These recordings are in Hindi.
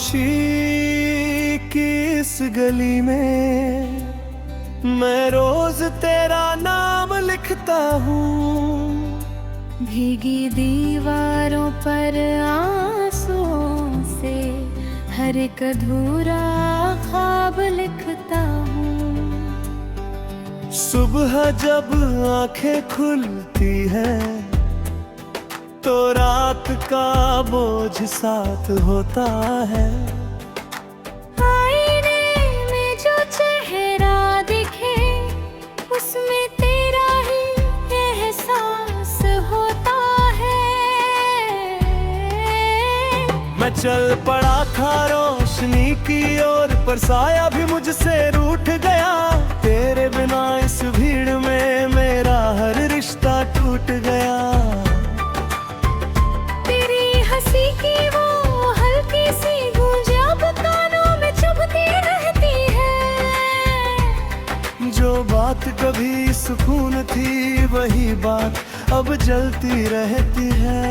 खामोशी की इस गली में मैं रोज तेरा नाम लिखता हूँ। भीगी दीवारों पर आंसुओं से हर एक अधूरा ख्वाब लिखता हूँ। सुबह जब आंखें खुलती हैं तो रात का बोझ साथ होता है। आईने में जो चेहरा दिखे उसमें तेरा ही एहसास होता है। मैं चल पड़ा था रोशनी की ओर पर साया भी मुझसे रूठ गया। तेरे बिना इस भीड़ में मेरा हर रिश्ता टूट गया। जो बात कभी सुकून थी वही बात अब जलती रहती है।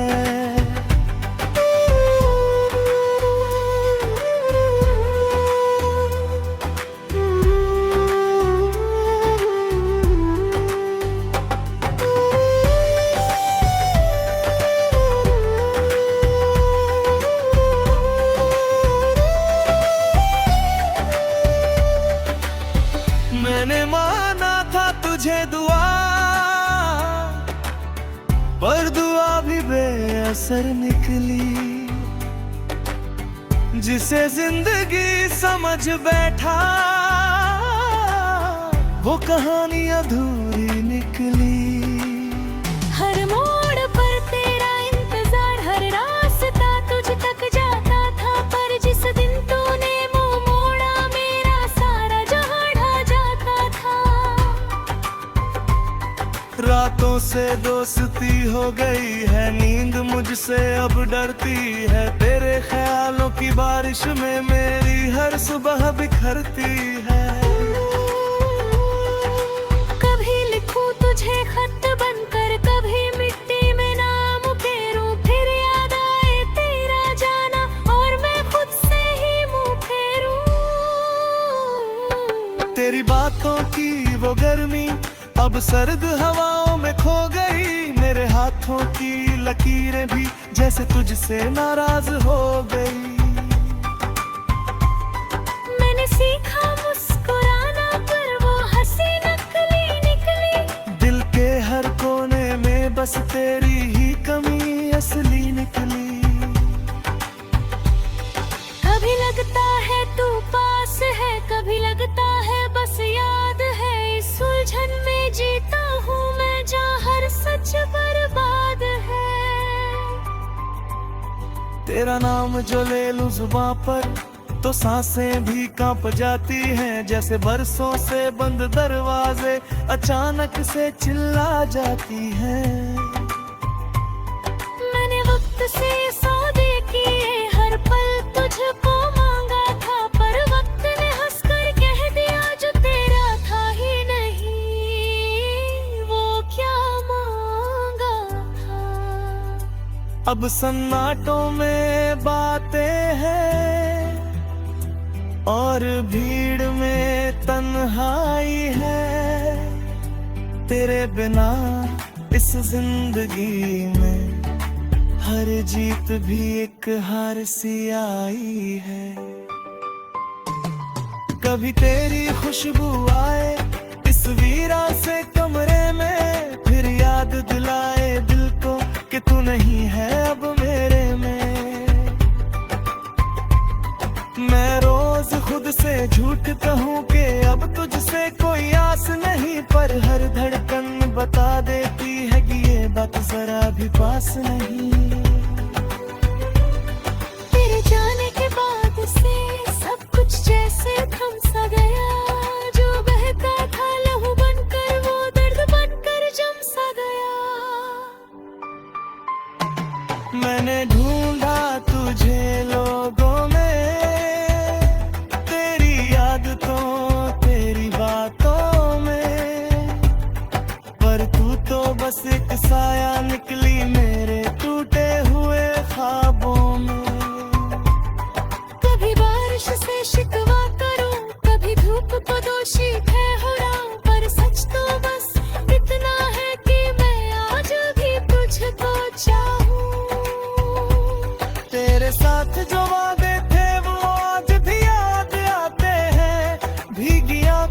मैंने माना था तुझे दुआ पर दुआ भी बेअसर निकली। जिसे जिंदगी समझ बैठा वो कहानी अधूरी निकली। हर मोड़ पर तेरा इंतजार, हर रास्ता तुझ तक जाता था, पर जिस दिन तूने मुंह मोड़ा मेरा सारा जहां ढह जाता था। रातों से दोस्ती हो गई है, नींद मुझसे अब डरती है। तेरे ख्यालों की बारिश में मेरी हर सुबह बिखरती है। कभी लिखूं तुझे खत बनकर, कभी मिट्टी में नाम उकेरूं, फिर याद आए तेरा जाना और मैं खुद से ही मुंह फेरूं। तेरी बातों की वो गर्मी अब सर्द हवाओं में खो गई। मेरे हाथों की लकीरें भी जैसे तुझसे नाराज हो गई। मैंने सीखा मुस्कुराना पर वो हंसी नकली निकली। दिल के हर कोने में बस तेरी ही कमी असली निकली। कभी लगता है तू पास है, कभी लगता है बस याद है। इस उलझन में जीता हूँ मैं जहाँ हर सच बर्बाद है। तेरा नाम जो ले लूं जुबां पर तो सांसें भी कांप जाती हैं। जैसे बरसों से बंद दरवाजे अचानक से चिल्ला जाती हैं। मैंने वक्त से सौदे किए, हर पल तुझको मांगा था, पर वक्त ने हंसकर कह दिया जो तेरा था ही नहीं, वो क्या मांगा था। अब सन्नाटों में बातें हैं और भीड़ में तन्हाई है। तेरे बिना इस जिंदगी में हर जीत भी एक हार सी आई है। कभी तेरी खुशबू आए इस वीरा से कमरे में, फिर याद दिलाए दिल को कि तू नहीं है अब मेरे में। मैं रोज खुद से झूठ कहूँ कि अब तुझसे कोई आस नहीं, पर हर धड़कन बता देती है कि ये बात जरा भी पास नहीं। तेरे जाने के बाद से सब कुछ जैसे थम सा गया। जो बहता था लहू बनकर वो दर्द बनकर जम सा गया। मैंने ढूंढा तुझे लोगों में, तेरी आदतों तेरी बातों में, पर तू तो बस एक साया निकली मेरे टूटे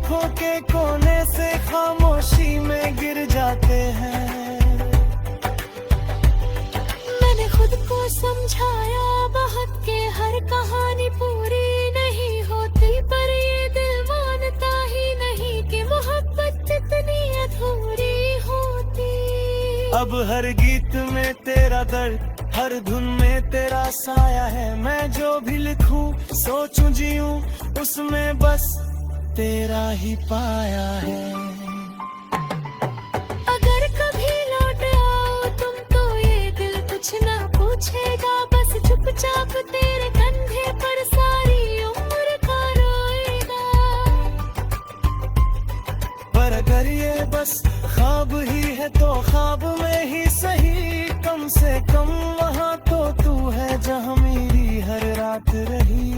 आंखों के कोने से खामोशी में गिर जाते हैं। मैंने खुद को समझाया बहुत के हर कहानी पूरी नहीं होती, पर ये दिल मानता ही नहीं कि मोहब्बत इतनी अधूरी होती। अब हर गीत में तेरा दर्द, हर धुन में तेरा साया है। मैं जो भी लिखूं सोचूं जीऊं उसमें बस तेरा ही पाया है। अगर कभी लौट आओ तुम तो ये दिल कुछ ना पूछेगा, बस चुपचाप तेरे कंधे पर सारी उम्र का रोएगा। पर अगर ये बस ख्वाब ही है तो ख्वाब में ही सही, कम से कम वहाँ तो तू है जहाँ मेरी हर रात रही।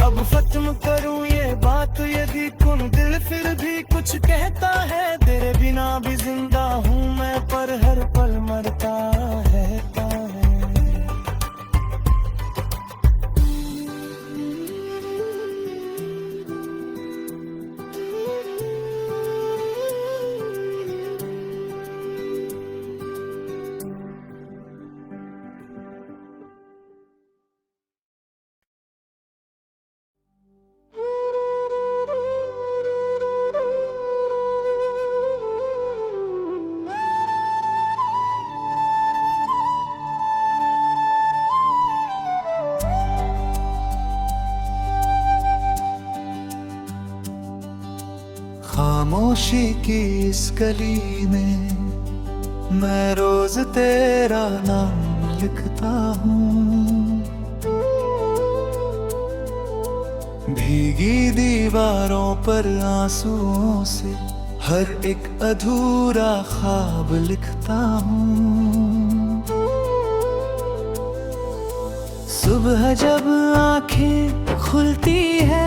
अब खत्म करूँ ये बात यदि कौन दिल फिर भी कुछ कहता है, तेरे बिना भी जिंदा हूँ मैं पर हर पल मरता है। खामोशी की इस गली में मैं रोज तेरा नाम लिखता हूँ। भीगी दीवारों पर आंसुओं से हर एक अधूरा ख्वाब लिखता हूँ। सुबह जब आंखें खुलती है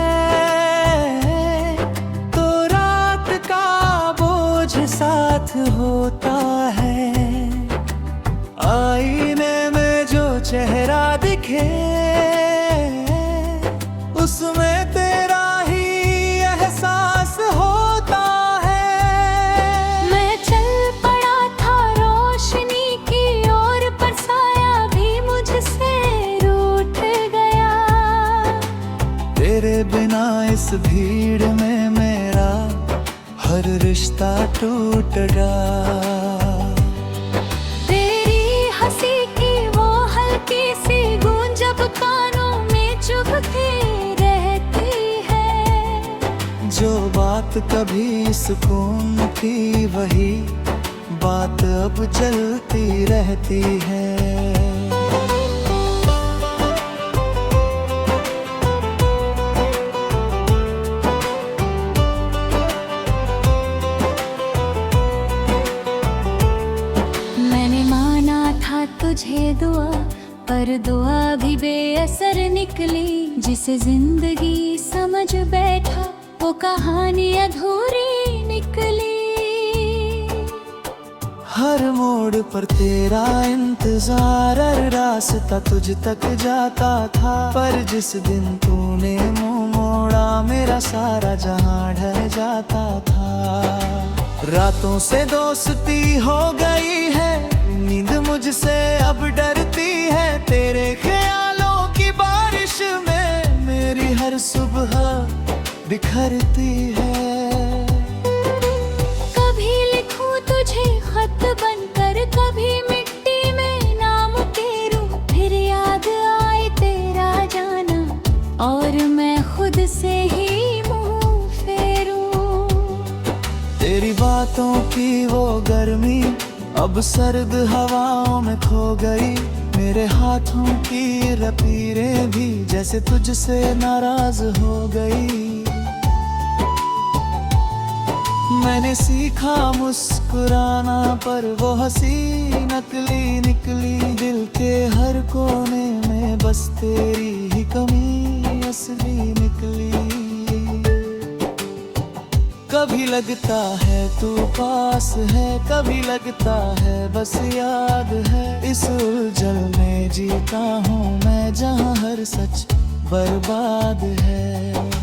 साथ होता है। आईने में जो चेहरा दिखे उसमें तेरा ही एहसास होता है। मैं चल पड़ा था रोशनी की ओर, पर साया भी मुझसे रूठ गया। तेरे बिना इस भीड़ में मेरा हर रिश्ता टूट गया। तेरी हंसी की वो हल्की सी गूंज जब कानों में चुभती रहती है। जो बात कभी सुकून की वही बात अब चलती रहती है। तुझे दुआ पर दुआ भी बेअसर निकली, जिसे जिंदगी समझ बैठा वो कहानी अधूरी निकली। हर मोड़ पर तेरा इंतजार, हर रास्ता तुझ तक जाता था, पर जिस दिन तूने मुंह मोड़ा मेरा सारा जहां ढह जाता था। रातों से दोस्ती हो गई है, नींद मुझसे अब डरती है। तेरे ख्यालों की बारिश में मेरी हर सुबह बिखरती है। कभी लिखूं तुझे खत बनकर, कभी मिट्टी में नाम तेरू, फिर याद आए तेरा जाना और मैं खुद से ही मुंह फेरूं। तेरी बातों की वो गर्मी अब सर्द हवाओं में खो गई। मेरे हाथों की लकीरें भी जैसे तुझसे नाराज हो गई। मैंने सीखा मुस्कुराना पर वो हंसी नकली निकली। दिल के हर कोने में बस तेरी ही कमी असली निकली। कभी लगता है तू पास है, कभी लगता है बस याद है। इस उलझन में जीता हूँ मैं जहाँ हर सच बर्बाद है।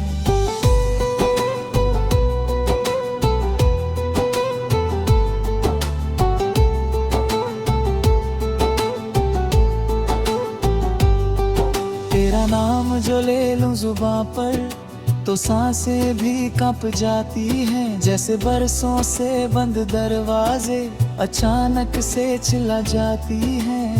तो सांसें भी कांप जाती हैं, जैसे बरसों से बंद दरवाजे अचानक से चिल्ला जाती हैं।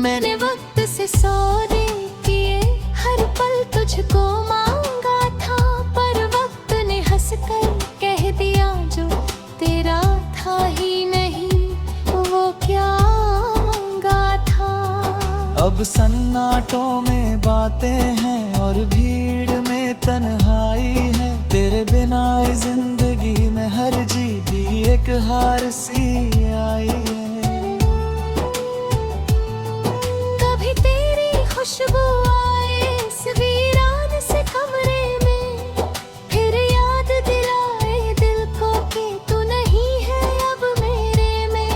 मैंने वक्त से सौदे किए, हर पल तुझको मांगा था, पर वक्त ने हंसकर कह दिया जो तेरा था ही नहीं, वो क्या मांगा था। अब सन्नाटों में बातें हैं और भीड़ में तन्हाई है, तेरे बिना इस जिंदगी में हर जीत भी एक हार सी आई है। कभी तेरी खुशबू आए इस वीरान से कमरे में, फिर याद दिलाए दिल को कि तू नहीं है अब मेरे में।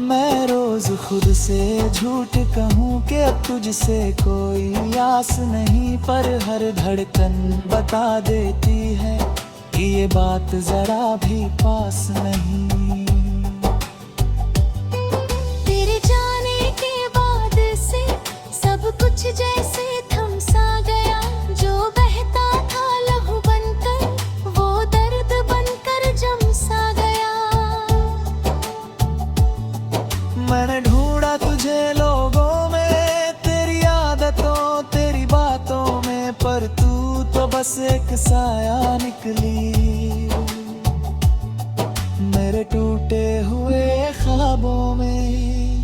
मैं रोज खुद से झूठ कहूँ कि अब तुझसे कोई आस नहीं, पर हर धड़कन बता देती है कि ये बात जरा भी पास नहीं। तेरे जाने के बाद से सब कुछ जैसे थम सा गया, जो बहता था लहू बनकर वो दर्द बनकर जम सा गया। मैंने ढूंढा तुझे लोगों में, तेरी आदतों तेरी बातों में, पर तू तो बस एक साया निकली मेरे टूटे हुए ख्वाबों में।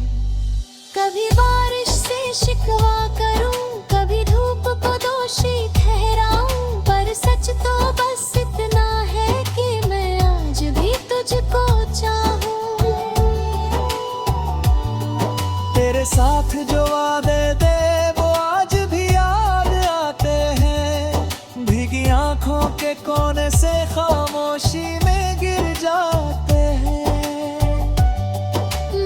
कभी बारिश से शिकवा करूं, कभी धूप को दोषी ठहराऊं, पर सच तो बस इतना है कि मैं आज भी तुझको चाहूं। तेरे साथ जो वादे दे वो आज भी याद आते हैं, भीगी आंखों के कोने से खामोशी में गिर जाते हैं।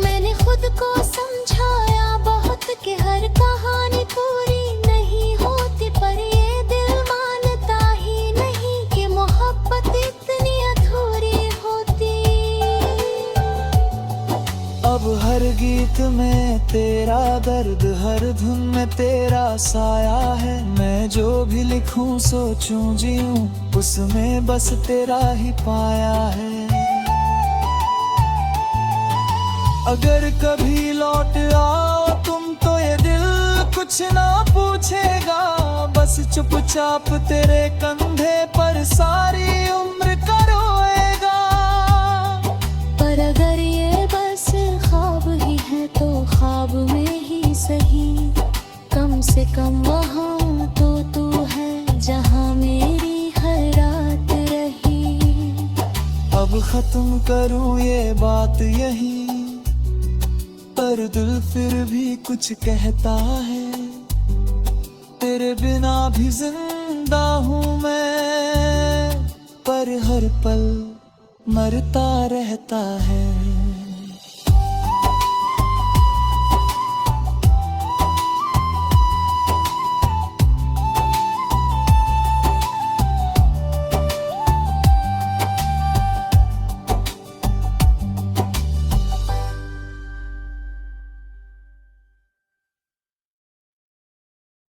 मैंने खुद को समझाया बहुत कि हर कहानी पूरी नहीं होती, पर ये दिल मानता ही नहीं कि मोहब्बत इतनी अधूरी होती। अब हर गीत में तेरा दर्द, हर धुन में तेरा साया है, मैं जो भी लिखूं सोचूं जीऊं उसमें बस तेरा ही पाया है। अगर कभी लौट आओ तुम तो ये दिल कुछ ना पूछेगा, बस चुपचाप तेरे कंधे पर सारी उम्र का रोएगा। पर अगर ये बस ख्वाब ही है तो ख्वाब में ही सही, कम से कम वहाँ तो तू है जहाँ मेरी हर रात रही। अब खत्म करूं ये बात यही, पर दिल फिर भी कुछ कहता है, तेरे बिना भी जिंदा हूँ मैं, पर हर पल मरता रहता है।